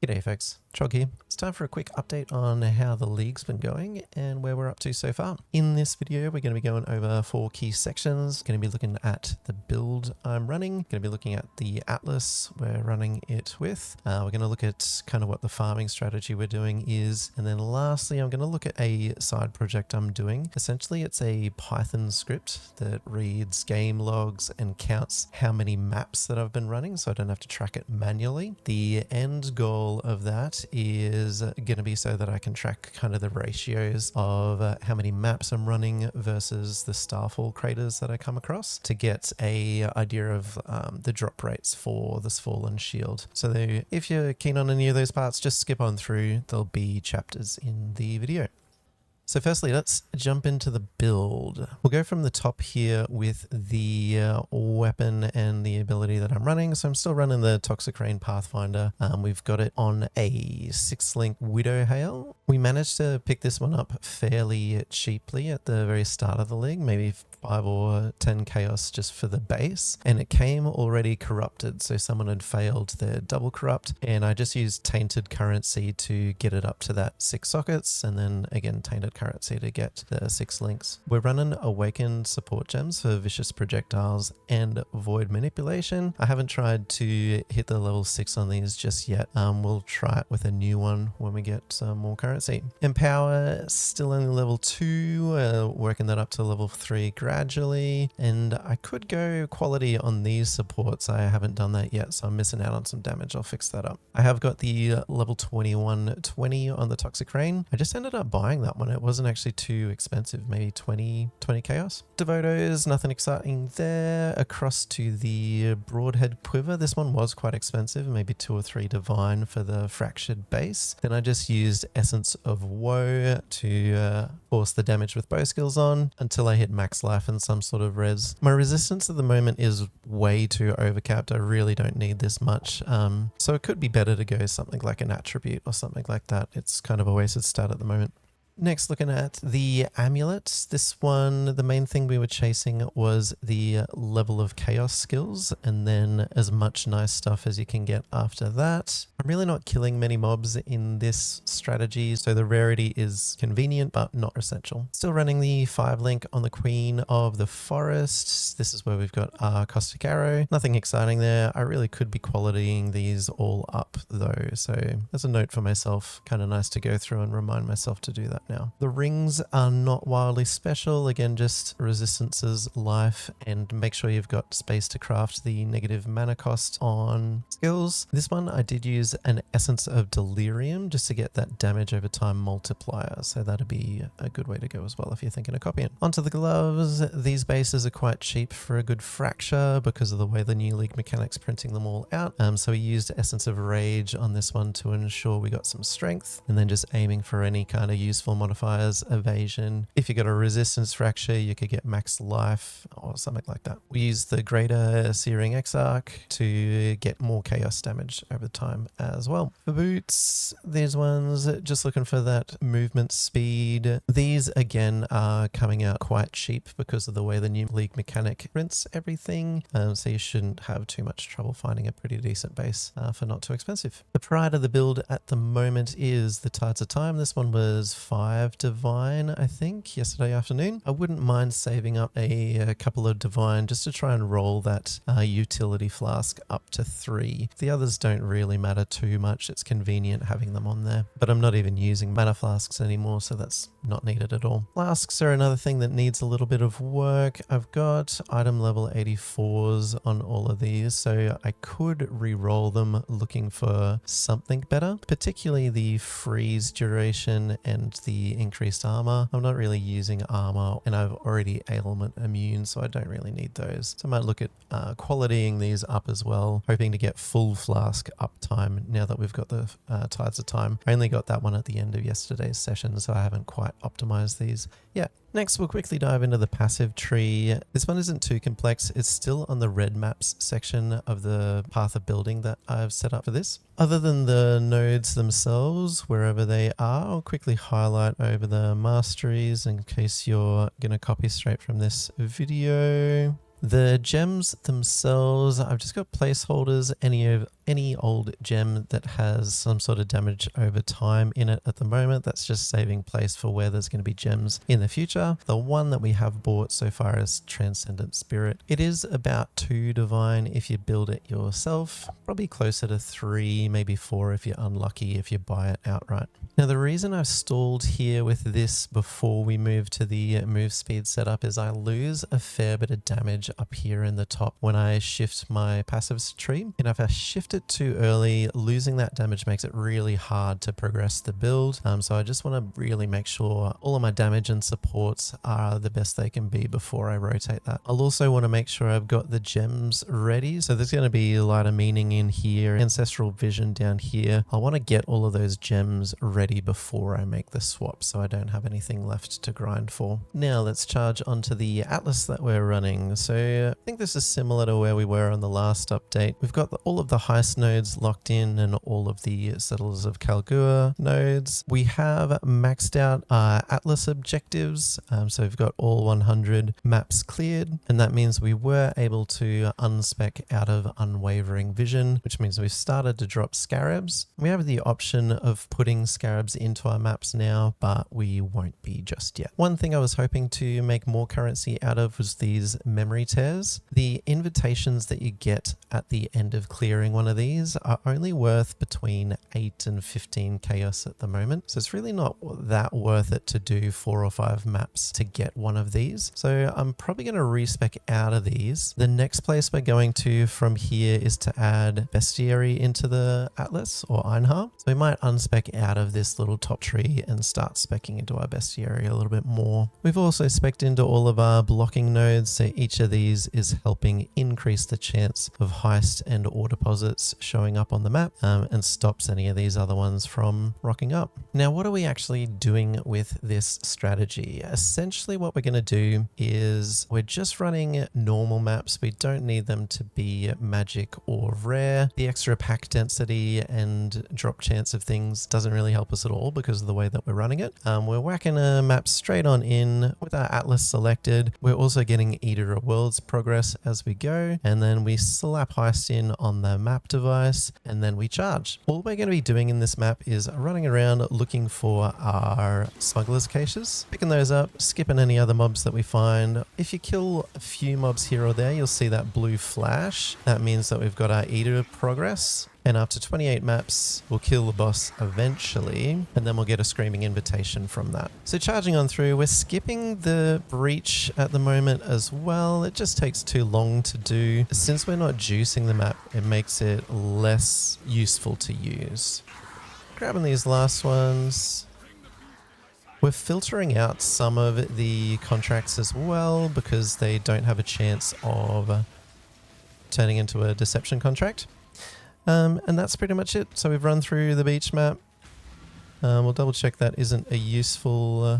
G'day folks, Trog here. It's time for a quick update on how the league's been going and where we're up to so far. In this video, we're going to be going over 4 key sections. Going to be looking at the build I'm running, going to be looking at the atlas we're running it with. We're going to look at kind of what the farming strategy we're doing is. And then lastly, I'm going to look at a side project I'm doing. Essentially, it's a Python script that reads game logs and counts how many maps that I've been running, so I don't have to track it manually. The end goal of that is going to be so that I can track kind of the ratios of how many maps I'm running versus the starfall craters that I come across to get a idea of the drop rates for the Svalinn shield. So if you're keen on any of those parts, just skip on through. There'll be chapters in the video. So firstly, let's jump into the build. We'll go from the top here with the weapon and the ability that I'm running. So I'm still running the Toxicrane Pathfinder. We've got it on a 6-link Widow Hail. We managed to pick this one up fairly cheaply at the very start of the league, maybe 5 or 10 chaos just for the base, and it came already corrupted, so someone had failed their double corrupt, and I just used tainted currency to get it up to that 6 sockets, and then again tainted currency to get the 6 links. We're running awakened support gems for vicious projectiles and void manipulation. I haven't tried to hit the level 6 on these just yet. We'll try it with a new one when we get some more currency. Empower still only level 2, working that up to level 3 gradually, and I could go quality on these supports. I haven't done that yet, so I'm missing out on some damage. I'll fix that up. I have got the level 2120 on the Toxicrane. I just ended up buying that one. It wasn't actually too expensive, maybe 20 chaos. Devotos, nothing exciting there. Across to the Broadhead Quiver. This one was quite expensive, maybe 2 or 3 divine for the fractured base. Then I just used Essence of Woe to force the damage with bow skills on until I hit max life and some sort of res. My resistance at the moment is way too overcapped. I really don't need this much. So it could be better to go something like an attribute or something like that. It's kind of a wasted stat at the moment. Next, looking at the amulet. This one, the main thing we were chasing was the level of chaos skills and then as much nice stuff as you can get after that. I'm really not killing many mobs in this strategy, so the rarity is convenient but not essential. Still running the 5-link on the Queen of the Forest. This is where we've got our Caustic Arrow. Nothing exciting there. I really could be qualitying these all up though, so as a note for myself, kind of nice to go through and remind myself to do that now. The rings are not wildly special. Again, just resistances, life, and make sure you've got space to craft the negative mana cost on skills. This one I did use an Essence of Delirium just to get that damage over time multiplier. So that'd be a good way to go as well if you're thinking of copying. Onto the gloves. These bases are quite cheap for a good fracture because of the way the new league mechanics printing them all out. So we used Essence of Rage on this one to ensure we got some strength, and then just aiming for any kind of useful modifiers, evasion. If you got a resistance fracture, you could get max life or something like that. We used the greater Searing Exarch to get more chaos damage over time as well. For boots, these ones, just looking for that movement speed. These again are coming out quite cheap because of the way the new league mechanic prints everything. So you shouldn't have too much trouble finding a pretty decent base for not too expensive. The pride of the build at the moment is the Tides of Time. This one was 5 divine, I think, yesterday afternoon. I wouldn't mind saving up a couple of divine just to try and roll that utility flask up to 3. The others don't really matter too much. It's convenient having them on there, but I'm not even using mana flasks anymore, so that's not needed at all. Flasks are another thing that needs a little bit of work. I've got item level 84s on all of these, so I could re-roll them looking for something better, particularly the freeze duration and the increased armor. I'm not really using armor, and I've already ailment immune, so I don't really need those. So I might look at qualitying these up as well, hoping to get full flask uptime now that we've got the Tides of Time. I only got that one at the end of yesterday's session, so I haven't quite optimized these yet. Next, we'll quickly dive into the passive tree. This one isn't too complex. It's still on the red maps section of the path of building that I've set up for this. Other than the nodes themselves, wherever they are, I'll quickly highlight over the masteries in case you're going to copy straight from this video. The gems themselves, I've just got placeholders. Any of any old gem that has some sort of damage over time in it at the moment. That's just saving place for where there's going to be gems in the future. The one that we have bought so far is Transcendent Spirit. It is about 2 divine if you build it yourself, probably closer to 3, maybe 4 if you're unlucky if you buy it outright. Now the reason I've stalled here with this before we move to the move speed setup is I lose a fair bit of damage up here in the top when I shift my passives tree. And if I shift it too early, losing that damage makes it really hard to progress the build. So I just want to really make sure all of my damage and supports are the best they can be before I rotate that. I'll also want to make sure I've got the gems ready. So there's going to be a lot of meaning in here, ancestral vision down here. I want to get all of those gems ready before I make the swap so I don't have anything left to grind for. Now let's charge onto the atlas that we're running. So I think this is similar to where we were on the last update. We've got all of the heist nodes locked in and all of the settlers of Kalguur nodes. We have maxed out our atlas objectives. So we've got all 100 maps cleared, and that means we were able to unspec out of unwavering vision, which means we've started to drop scarabs. We have the option of putting scarabs into our maps now, but we won't be just yet. One thing I was hoping to make more currency out of was these memory tears. The invitations that you get at the end of clearing one of these are only worth between 8 and 15 chaos at the moment. So it's really not that worth it to do 4 or 5 maps to get one of these. So I'm probably going to respec out of these. The next place we're going to from here is to add bestiary into the atlas or Einhar. So we might unspec out of this little top tree and start speccing into our bestiary a little bit more. We've also specced into all of our blocking nodes, so each of these is helping increase the chance of heist and ore deposits showing up on the map and stops any of these other ones from rocking up. Now what are we actually doing with this strategy? Essentially what we're going to do is we're just running normal maps. We don't need them to be magic or rare. The extra pack density and drop chance of things doesn't really help us at all because of the way that we're running it. We're whacking a map straight on in with our atlas selected. We're also getting Eater of Worlds progress as we go, and then we slap heist in on the map device, and then we charge. All we're going to be doing in this map is running around looking for our smugglers caches, picking those up, skipping any other mobs that we find. If you kill a few mobs here or there, you'll see that blue flash. That means that we've got our Eater progress. And after 28 maps, we'll kill the boss eventually, and then we'll get a screaming invitation from that. So charging on through, we're skipping the breach at the moment as well. It just takes too long to do. Since we're not juicing the map, it makes it less useful to use. Grabbing these last ones. We're filtering out some of the contracts as well because they don't have a chance of turning into a deception contract. And that's pretty much it. So we've run through the beach map. We'll double check that isn't a useful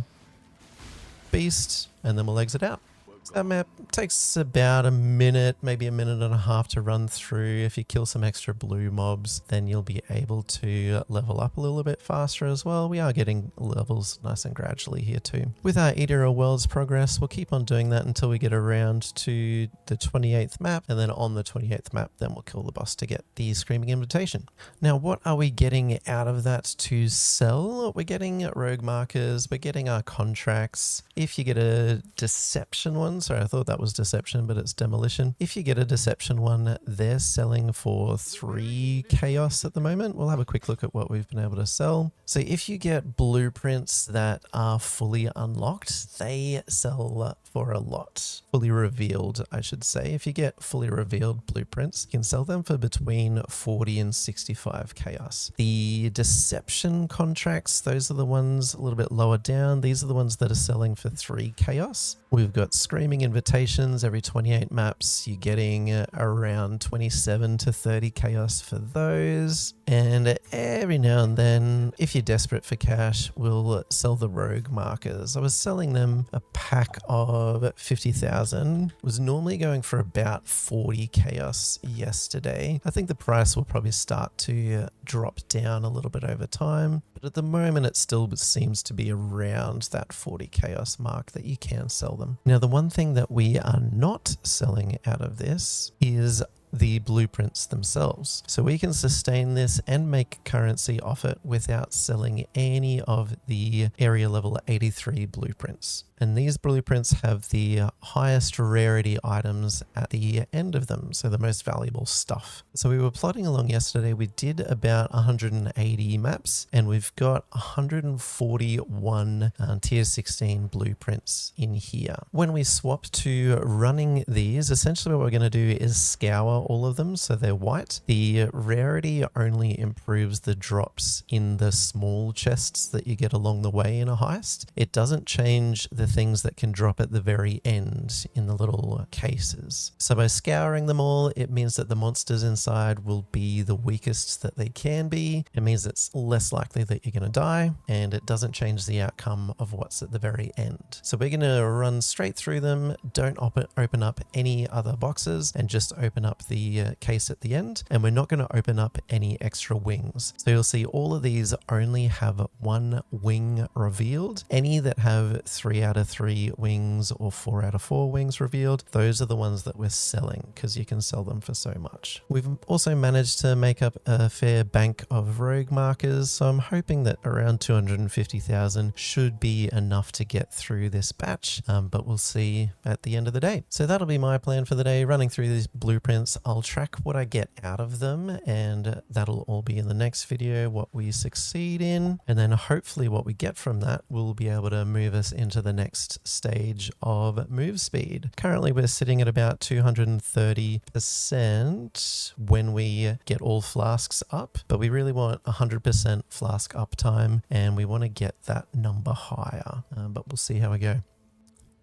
beast, and then we'll exit out. So that map takes about a minute, maybe a minute and a half to run through. If you kill some extra blue mobs, then you'll be able to level up a little bit faster as well. We are getting levels nice and gradually here too. With our Eater of Worlds progress, we'll keep on doing that until we get around to the 28th map, and then on the 28th map, then we'll kill the boss to get the Screaming Invitation. Now, what are we getting out of that to sell? We're getting rogue markers, we're getting our contracts. If you get a deception one, sorry, I thought that was deception, but it's demolition. If you get a deception one, they're selling for 3 chaos at the moment. We'll have a quick look at what we've been able to sell. So if you get blueprints that are fully unlocked, they sell for a lot. Fully revealed, I should say. If you get fully revealed blueprints, you can sell them for between 40 and 65 chaos. The deception contracts, those are the ones a little bit lower down. These are the ones that are selling for 3 chaos. We've got Screaming Invitations every 28 maps. You're getting around 27 to 30 chaos for those. And every now and then, if you're desperate for cash, we'll sell the rogue markers. I was selling them a pack of 50,000. Was normally going for about 40 chaos yesterday. I think the price will probably start to drop down a little bit over time. But at the moment, it still seems to be around that 40 chaos mark that you can sell them. Now, the one thing that we are not selling out of this is the blueprints themselves. So we can sustain this and make currency off it without selling any of the area level 83 blueprints. And these blueprints have the highest rarity items at the end of them, so the most valuable stuff. So we were plodding along yesterday. We did about 180 maps, and we've got 141 tier 16 blueprints in here. When we swap to running these, essentially what we're going to do is scour all of them so they're white. The rarity only improves the drops in the small chests that you get along the way in a heist. It doesn't change the things that can drop at the very end in the little cases. So by scouring them all, it means that the monsters inside will be the weakest that they can be. It means it's less likely that you're going to die, and it doesn't change the outcome of what's at the very end. So we're going to run straight through them, don't open up any other boxes, and just open up the case at the end. And we're not going to open up any extra wings. So you'll see all of these only have one wing revealed. Any that have 3 out of 3 wings or 4 out of 4 wings revealed, those are the ones that we're selling because you can sell them for so much. We've also managed to make up a fair bank of rogue markers, so I'm hoping that around 250,000 should be enough to get through this batch, but we'll see at the end of the day. So that'll be my plan for the day, running through these blueprints. I'll track what I get out of them, and that'll all be in the next video, what we succeed in, and then hopefully what we get from that will be able to move us into the next stage of move speed. Currently we're sitting at about 230% when we get all flasks up, but we really want 100% flask uptime, and we want to get that number higher, but we'll see how we go.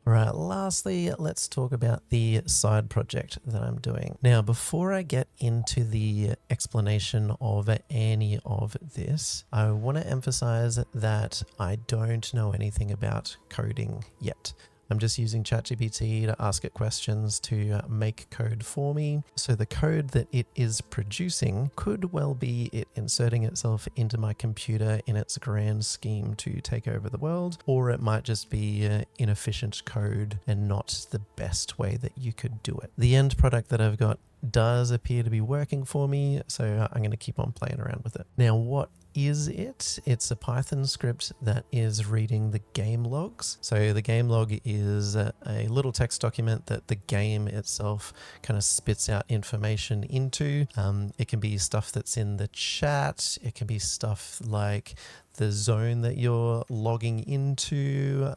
All right, lastly, let's talk about the side project that I'm doing. Now, before I get into the explanation of any of this, I want to emphasize that I don't know anything about coding yet. I'm just using ChatGPT to ask it questions to make code for me. So the code that it is producing could well be it inserting itself into my computer in its grand scheme to take over the world, or it might just be inefficient code and not the best way that you could do it. The end product that I've got does appear to be working for me, so I'm going to keep on playing around with it. Now, what is it? It's a Python script that is reading the game logs. So the game log is a little text document that the game itself kind of spits out information into. It can be stuff that's in the chat. It can be stuff like the zone that you're logging into.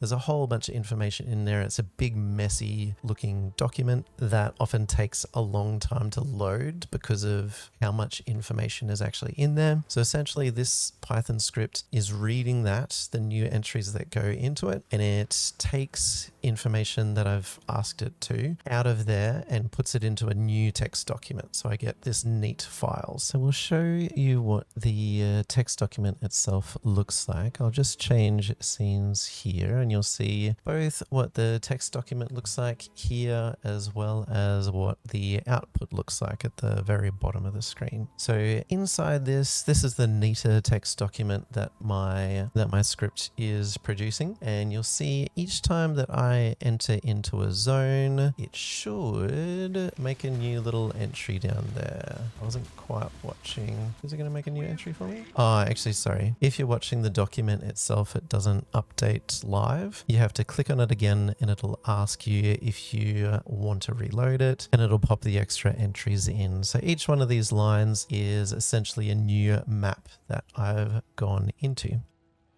There's a whole bunch of information in there. It's a big, messy looking document that often takes a long time to load because of how much information is actually in there. So essentially this Python script is reading that, the new entries that go into it, and it takes information that I've asked it to out of there and puts it into a new text document. So I get this neat file. So we'll show you what the text document itself looks like. I'll just change scenes here and you'll see both what the text document looks like here as well as what the output looks like at the very bottom of the screen. So inside this is the neater text document that my script is producing, and you'll see each time that I enter into a zone, it should make a new little entry down there. I wasn't quite watching. Is it going to make a new entry for me? Oh, actually, sorry. If you're watching the document itself, it doesn't update live. You have to click on it again and it'll ask you if you want to reload it, and it'll pop the extra entries in. So each one of these lines is essentially a new map that I've gone into.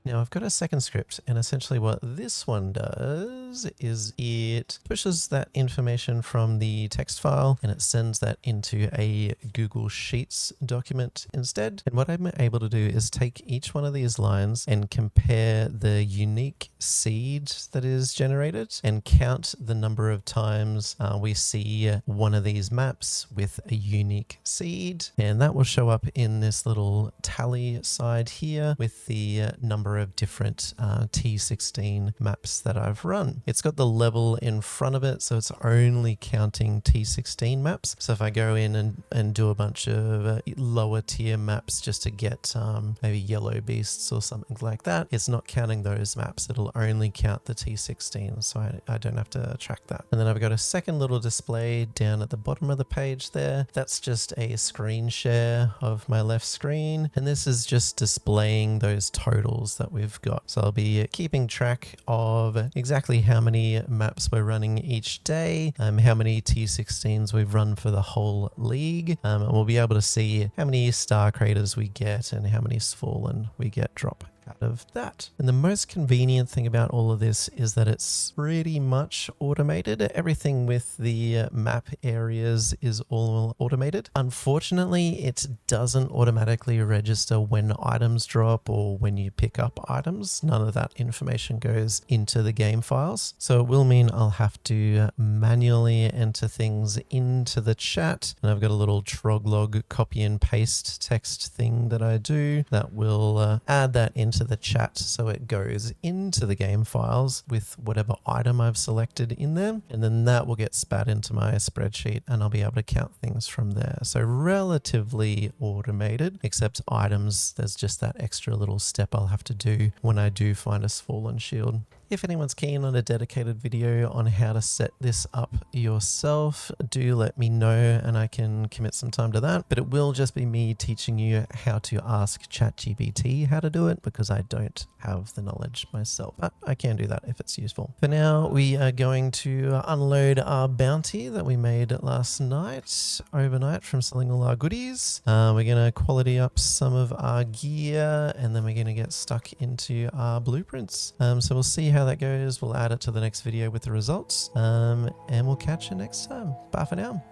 Now I've got a second script, and essentially what this one does is it pushes that information from the text file and it sends that into a Google Sheets document instead. And what I'm able to do is take each one of these lines and compare the unique seed that is generated and count the number of times we see one of these maps with a unique seed. And that will show up in this little tally side here with the number number of different T16 maps that I've run. It's got the level in front of it, so it's only counting T16 maps. So if I go in and do a bunch of lower tier maps just to get maybe yellow beasts or something like that, it's not counting those maps. It'll only count the T16, so I don't have to track that. And then I've got a second little display down at the bottom of the page there. That's just a screen share of my left screen, and this is just displaying those totals that we've got. So I'll be keeping track of exactly how many maps we're running each day, how many T16s we've run for the whole league, and we'll be able to see how many star craters we get and how many Svalinn we get drop out of that. And the most convenient thing about all of this is that it's pretty much automated. Everything with the map areas is all automated. Unfortunately, it doesn't automatically register when items drop or when you pick up items. None of that information goes into the game files. So it will mean I'll have to manually enter things into the chat. And I've got a little troglog copy and paste text thing that I do that will add that into the chat so it goes into the game files with whatever item I've selected in there, and then that will get spat into my spreadsheet and I'll be able to count things from there. So relatively automated, except items, there's just that extra little step I'll have to do when I do find a Svalinn shield. If anyone's keen on a dedicated video on how to set this up yourself, do let me know and I can commit some time to that. But it will just be me teaching you how to ask ChatGPT how to do it, because I don't have the knowledge myself. But I can do that if it's useful. For now, we are going to unload our bounty that we made last night, overnight, from selling all our goodies. We're going to quality up some of our gear, and then we're going to get stuck into our blueprints. So we'll see how that goes. We'll add it to the next video with the results, and we'll catch you next time. Bye for now.